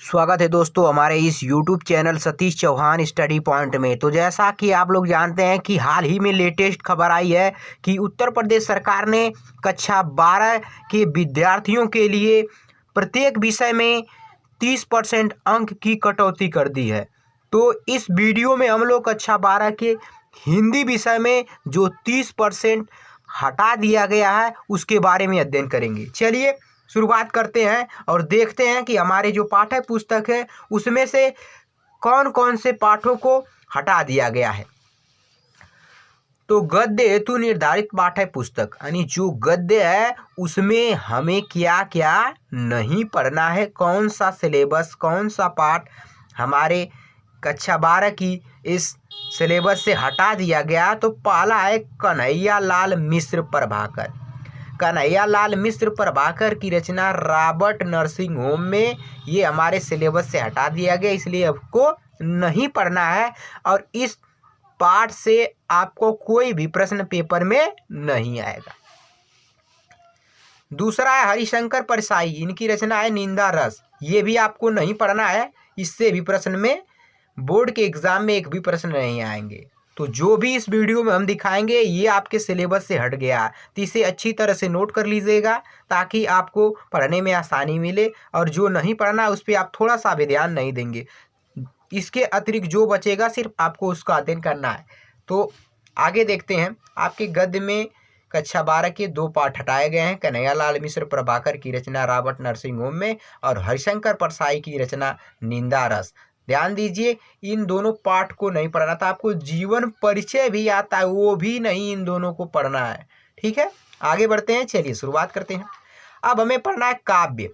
स्वागत है दोस्तों हमारे इस YouTube channel Satish Chauhan study point में। तो जैसा कि आप लोग जानते हैं कि हाल ही में लेटेस्ट खबर आई है कि उत्तर प्रदेश सरकार ने कक्षा 12 के विद्यार्थियों के लिए प्रत्येक विषय में 30% अंक की कटौती कर दी है। तो इस वीडियो में हम लोग कक्षा 12 के हिंदी विषय में जो 30% हटा दिया गया है उसके बारे में अध्ययन करेंगे। चलिए शुरुआत करते हैं और देखते हैं कि हमारे जो पाठ्य पुस्तक है उसमें से कौन कौन से पाठों को हटा दिया गया है। तो गद्य हेतु निर्धारित पाठ्य पुस्तक यानी जो गद्य है उसमें हमें क्या क्या नहीं पढ़ना है, कौन सा सिलेबस कौन सा पाठ हमारे कक्षा 12 की इस सिलेबस से हटा दिया गया। तो पहला है कन्हैया लाल मिश्र प्रभाकर। कन्हैया लाल मिश्र प्रभाकर की रचना रॉबर्ट नर्सिंग होम में ये हमारे सिलेबस से हटा दिया गया, इसलिए आपको नहीं पढ़ना है और इस पाठ से आपको कोई भी प्रश्न पेपर में नहीं आएगा। दूसरा है हरिशंकर परसाई, इनकी रचना है निंदा रस, ये भी आपको नहीं पढ़ना है, इससे भी प्रश्न में बोर्ड के एग्जाम में एक भी प्रश्न नहीं आएंगे। तो जो भी इस वीडियो में हम दिखाएंगे ये आपके सिलेबस से हट गया, तो इसे अच्छी तरह से नोट कर लीजिएगा ताकि आपको पढ़ने में आसानी मिले। और जो नहीं पढ़ना उस पर आप थोड़ा सा भी ध्यान नहीं देंगे, इसके अतिरिक्त जो बचेगा सिर्फ आपको उसका अध्ययन करना है। तो आगे देखते हैं। आपके गद्य में कक्षा 12 के 2 पाठ हटाए गए हैं, कन्हैया लाल मिश्र प्रभाकर की रचना रॉबर्ट नर्सिंग होम में और हरिशंकर परसाई की रचना निंदा रस। ध्यान दीजिए, इन दोनों पाठ को नहीं पढ़ना था। आपको जीवन परिचय भी आता है वो भी नहीं इन दोनों को पढ़ना है, ठीक है। आगे बढ़ते हैं, चलिए शुरुआत करते हैं। अब हमें पढ़ना है काव्य।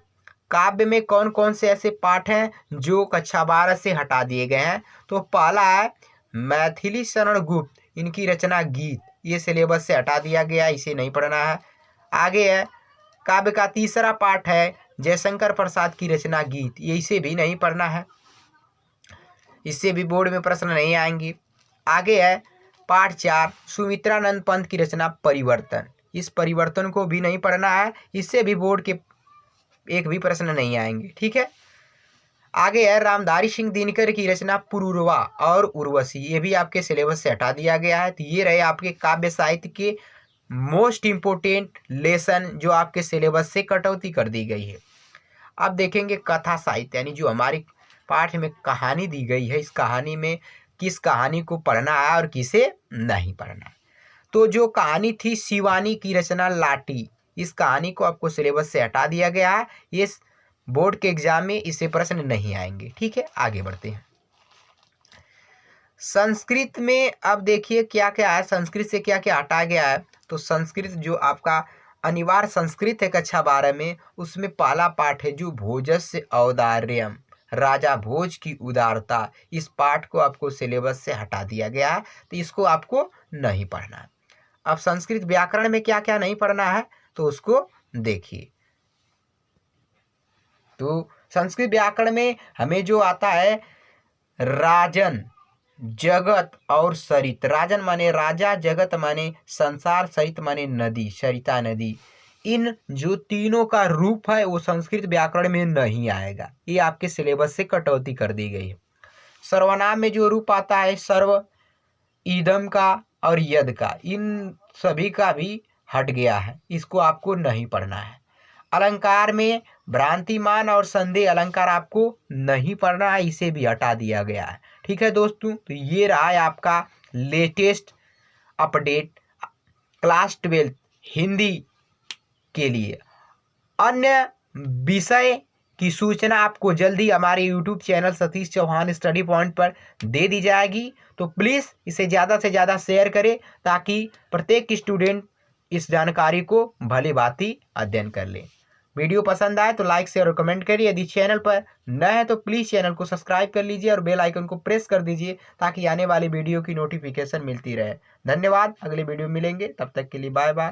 काव्य में कौन कौन से ऐसे पाठ हैं जो कक्षा 12 से हटा दिए गए हैं। तो पहला है मैथिली शरण गुप्त, इनकी रचना गीत, ये सिलेबस से हटा दिया गया, इसे नहीं पढ़ना है। आगे है काव्य का तीसरा पाठ है जयशंकर प्रसाद की रचना गीत, ये इसे भी नहीं पढ़ना है, इससे भी बोर्ड में प्रश्न नहीं आएंगे। आगे है पाठ 4 सुमित्रानंद पंत की रचना परिवर्तन, इस परिवर्तन को भी नहीं पढ़ना है, इससे भी बोर्ड के एक भी प्रश्न नहीं आएंगे, ठीक है। आगे है रामधारी सिंह दिनकर की रचना पुरूरवा और उर्वशी, ये भी आपके सिलेबस से हटा दिया गया है। तो ये रहे आपके काव्य साहित्य के मोस्ट इम्पोर्टेंट लेसन जो आपके सिलेबस से कटौती कर दी गई है। अब देखेंगे कथा साहित्य यानी जो हमारी पाठ में कहानी दी गई है, इस कहानी में किस कहानी को पढ़ना है और किसे नहीं पढ़ना है। तो जो कहानी थी शिवानी की रचना लाठी, इस कहानी को आपको सिलेबस से हटा दिया गया है, ये बोर्ड के एग्जाम में इससे प्रश्न नहीं आएंगे, ठीक है। आगे बढ़ते हैं। संस्कृत में अब देखिए क्या क्या है, संस्कृत से क्या क्या हटा गया है। तो संस्कृत जो आपका अनिवार्य संस्कृत है कक्षा 12 में, उसमें पहला पाठ है जो भोजस्य औदार्यम, राजा भोज की उदारता, इस पाठ को आपको सिलेबस से हटा दिया गया है, तो इसको आपको नहीं पढ़ना है। अब संस्कृत व्याकरण में क्या क्या नहीं पढ़ना है तो उसको देखिए। तो संस्कृत व्याकरण में हमें जो आता है राजन, जगत और सरित। राजन माने राजा, जगत माने संसार, सरित माने नदी, सरिता नदी। इन जो तीनों का रूप है वो संस्कृत व्याकरण में नहीं आएगा, ये आपके सिलेबस से कटौती कर दी गई है। सर्वनाम में जो रूप आता है सर्व, ईदम का और यद का, इन सभी का भी हट गया है, इसको आपको नहीं पढ़ना है। अलंकार में भ्रांतिमान और संदेह अलंकार आपको नहीं पढ़ना है, इसे भी हटा दिया गया है, ठीक है दोस्तों। तो ये रहा है आपका लेटेस्ट अपडेट क्लास 12 हिंदी के लिए। अन्य विषय की सूचना आपको जल्दी हमारे YouTube channel Satish Chauhan study point पर दे दी जाएगी। तो प्लीज़ इसे ज़्यादा से ज़्यादा शेयर करें ताकि प्रत्येक स्टूडेंट इस जानकारी को भली भांति अध्ययन कर ले। वीडियो पसंद आए तो लाइक शेयर और कमेंट करिए। यदि चैनल पर नए हैं तो प्लीज़ चैनल को सब्सक्राइब कर लीजिए और बेल आइकन को प्रेस कर दीजिए ताकि आने वाली वीडियो की नोटिफिकेशन मिलती रहे। धन्यवाद, अगले वीडियो में मिलेंगे, तब तक के लिए बाय बाय।